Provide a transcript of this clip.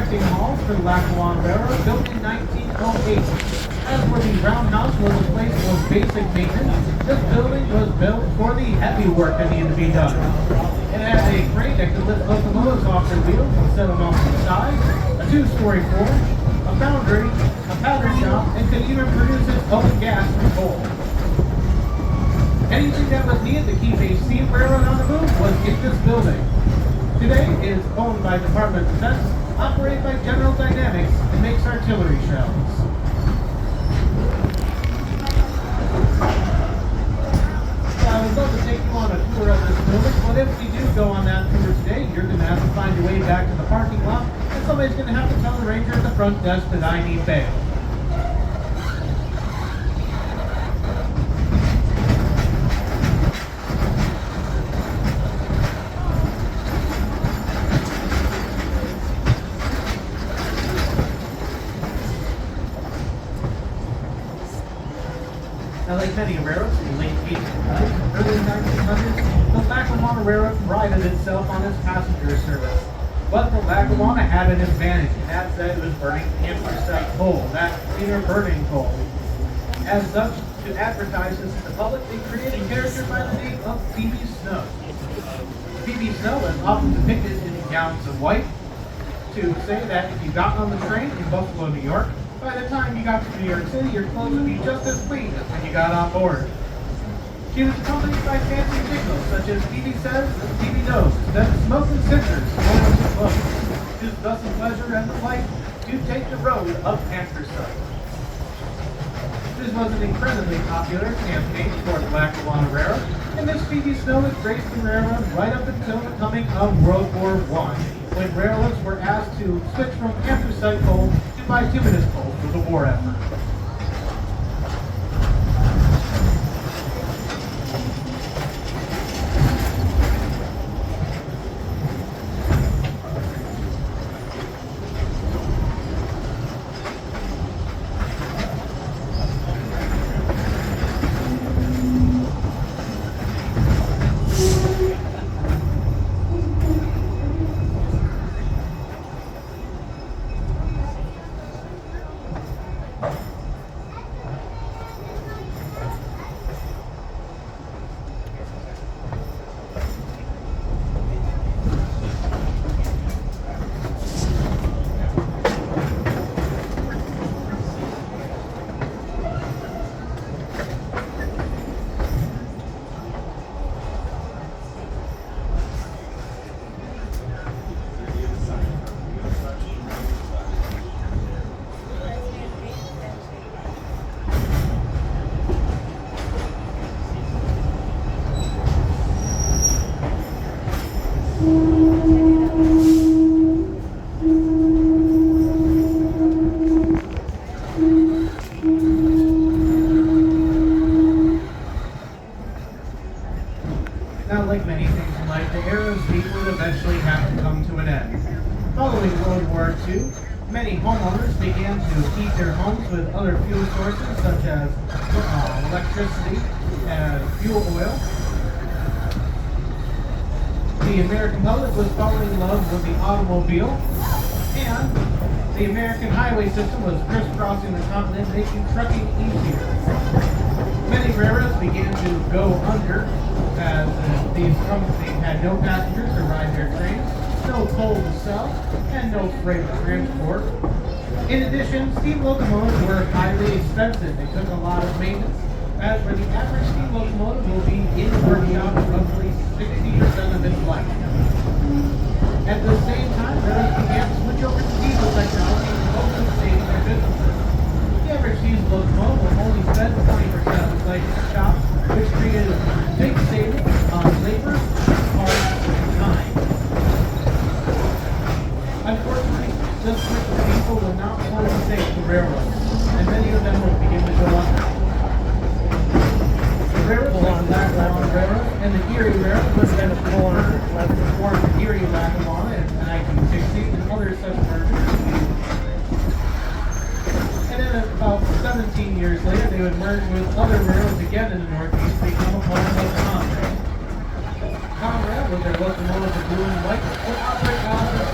connecting halls for the Lackawanna Railroad, built in 1908. As for the roundhouse was a place for basic maintenance, this building was built for the heavy work that needed to be done. It had a crane that could lift locomotives off their wheels and set them off to the side, a two-story forge, a foundry, a powder shop, and could even produce its own gas from coal. Anything that was needed to keep a steam railroad on the move was in this building. Today, it is owned by Department of Defense, operated by General Dynamics, and makes artillery shells. I would love to take you on a tour of this building, but if we do go on that tour today, you're going to have to find your way back to the parking lot, and somebody's going to have to tell the ranger at the front desk that I need bail. Now, like many railroads in the late 1800s and early 1900s, the Lackawanna Railroad prided itself on its passenger service. But the Lackawanna had an advantage, and that's that it was burning anthracite coal, that cleaner burning coal. As such, to advertise this to the public, they created a character by the name of Phoebe Snow. Phoebe Snow was often depicted in gowns of white to say that if you got on the train in Buffalo, New York, by the time you got to New York City, your clothes would be just as clean as when you got on board. She was accompanied by fancy signals such as Phoebe says and Phoebe knows, that smoke and scissors blow up the boat. Tis thus a pleasure and delight to take the road of anthracite. This was an incredibly popular campaign for the Lackawanna Railroad, and this Phoebe Snow had graced the railroad right up until the coming of World War I, when railroads were asked to switch from anthracite coal to bituminous coal for the war effort. Now, like many things in life, the era of steam would eventually have to come to an end. Following World War II, many homeowners began to heat their homes with other fuel sources such as electricity and fuel oil. The American public was falling in love with the automobile, and the American highway system was crisscrossing the continent, making trucking easier. Many railroads began to go under as these companies had no passengers to ride their trains, no coal to sell, and no freight to transport. In addition, steam locomotives were highly expensive. They took a lot of maintenance, as for the average steam locomotive will be in the workshop roughly 60% of its life. At the same time, railroads began to switch over to diesel technology and hopefully save their businesses. The average diesel locomotive will only spend 20% of its life in the shop, which created a big savings on labor, parts, and time. Unfortunately, this switch of people will not fully save the railroads, and many of them will begin to go under. The railroads like the Lackawanna Railroad and the Erie Railroad was then formed Erie Lackawanna in the 1960s and other such mergers. And then about 17 years later, they would merge with other railroads again in the Northeast to become a part of Conrail. Conrail, with their locomotives of blue and white, would operate out of the